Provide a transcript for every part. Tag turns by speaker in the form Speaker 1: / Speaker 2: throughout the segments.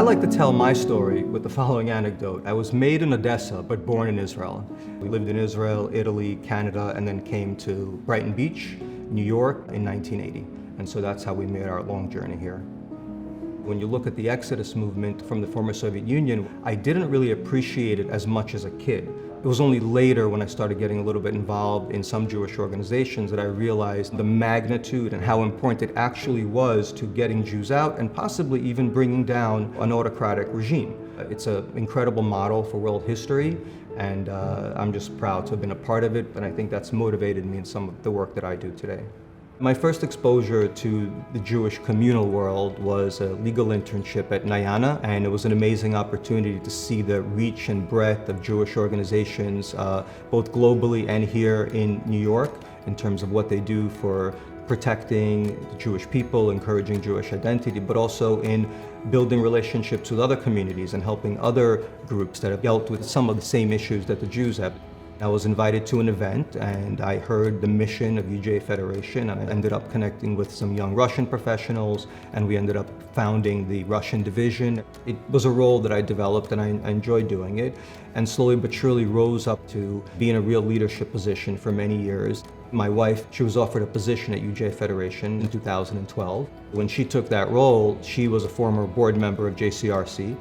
Speaker 1: like to tell my story with the following anecdote. I was made in Odessa, but born in Israel. We lived in Israel, Italy, Canada, and then came to Brighton Beach, New York in 1980. And so that's how we made our long journey here. When you look at the Exodus movement from the former Soviet Union, I didn't really appreciate it as much as a kid. It was only later when I started getting a little bit involved in some Jewish organizations that I realized the magnitude and how important it actually was to getting Jews out and possibly even bringing down an autocratic regime. It's an incredible model for world history, and I'm just proud to have been a part of it, and I think that's motivated me in some of the work that I do today. My first exposure to the Jewish communal world was a legal internship at Nyana, and it was an amazing opportunity to see the reach and breadth of Jewish organizations, both globally and here in New York, in terms of what they do for protecting the Jewish people, encouraging Jewish identity, but also in building relationships with other communities and helping other groups that have dealt with some of the same issues that the Jews have. I was invited to an event and I heard the mission of UJ Federation, and I ended up connecting with some young Russian professionals, and we ended up founding the Russian division. It was a role that I developed and I enjoyed doing it, and slowly but surely rose up to be in a real leadership position for many years. My wife, she was offered a position at UJ Federation in 2012. When she took that role, she was a former board member of JCRC.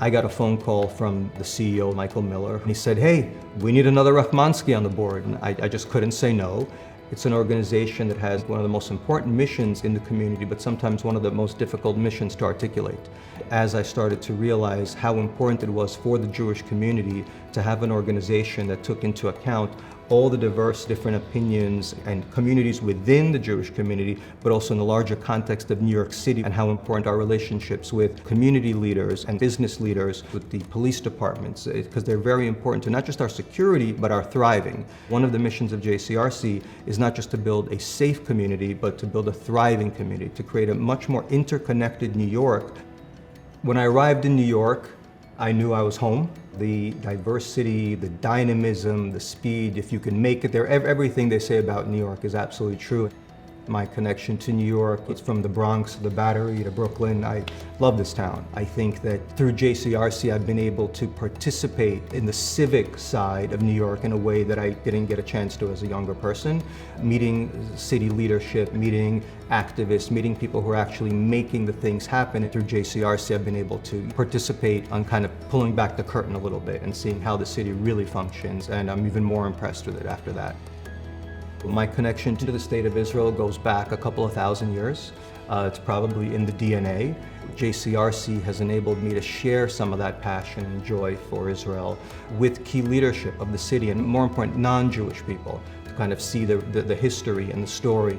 Speaker 1: I got a phone call from the CEO, Michael Miller, and he said, "Hey, we need another Rachmansky on the board." And I just couldn't say no. It's an organization that has one of the most important missions in the community, but sometimes one of the most difficult missions to articulate. As I started to realize how important it was for the Jewish community to have an organization that took into account all the diverse different opinions and communities within the Jewish community, but also in the larger context of New York City, and how important our relationships with community leaders and business leaders, with the police departments, because they're very important to not just our security, but our thriving. One of the missions of JCRC is not just to build a safe community, but to build a thriving community, to create a much more interconnected New York. When I arrived in New York, I knew I was home. The diversity, the dynamism, the speed, if you can make it there, everything they say about New York is absolutely true. My connection to New York, it's from the Bronx to the Battery to Brooklyn. I love this town. I think that through JCRC, I've been able to participate in the civic side of New York in a way that I didn't get a chance to as a younger person. Meeting city leadership, meeting activists, meeting people who are actually making the things happen. Through JCRC, I've been able to participate on kind of pulling back the curtain a little bit and seeing how the city really functions, and I'm even more impressed with it after that. My connection to the state of Israel goes back a couple of thousand years. It's probably in the DNA. JCRC has enabled me to share some of that passion and joy for Israel with key leadership of the city, and more important, non-Jewish people, to kind of see the history and the story.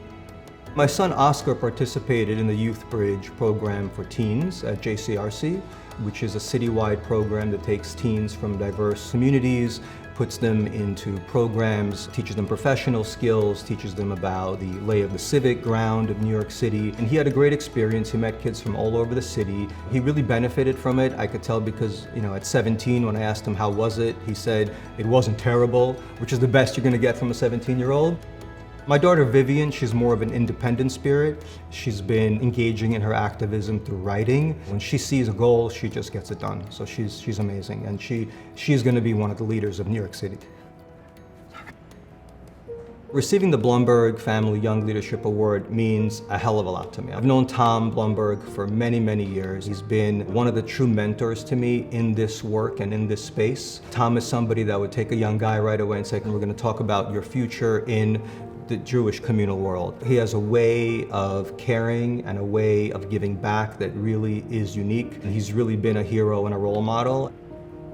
Speaker 1: My son Oscar participated in the Youth Bridge program for teens at JCRC, which is a citywide program that takes teens from diverse communities, puts them into programs, teaches them professional skills, teaches them about the lay of the civic ground of New York City. And he had a great experience. He met kids from all over the city. He really benefited from it. I could tell because, at 17, when I asked him how was it, he said it wasn't terrible, which is the best you're going to get from a 17-year-old. My daughter Vivian, she's more of an independent spirit. She's been engaging in her activism through writing. When she sees a goal, she just gets it done. So she's amazing, and she's going to be one of the leaders of New York City. Receiving the Blumberg Family Young Leadership Award means a hell of a lot to me. I've known Tom Blumberg for many, many years. He's been one of the true mentors to me in this work and in this space. Tom is somebody that would take a young guy right away and say, we're going to talk about your future in the Jewish communal world. He has a way of caring and a way of giving back that really is unique. And he's really been a hero and a role model.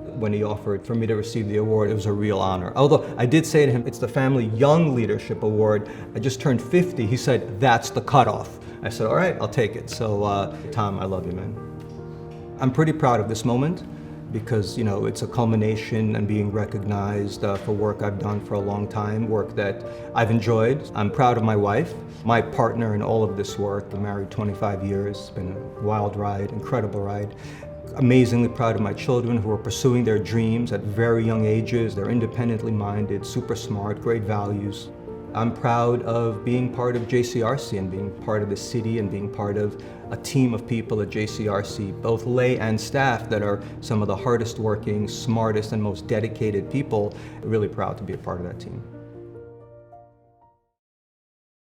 Speaker 1: When he offered for me to receive the award, it was a real honor. Although I did say to him, it's the Family Young Leadership Award. I just turned 50. He said, that's the cutoff. I said, all right, I'll take it. So Tom, I love you, man. I'm pretty proud of this moment, because it's a culmination and being recognized for work I've done for a long time, work that I've enjoyed. I'm proud of my wife, my partner in all of this work. We're married 25 years. It's been a wild ride, incredible ride. Amazingly proud of my children who are pursuing their dreams at very young ages. They're independently minded, super smart, great values. I'm proud of being part of JCRC and being part of the city and being part of a team of people at JCRC, both lay and staff, that are some of the hardest working, smartest, and most dedicated people. Really proud to be a part of that team.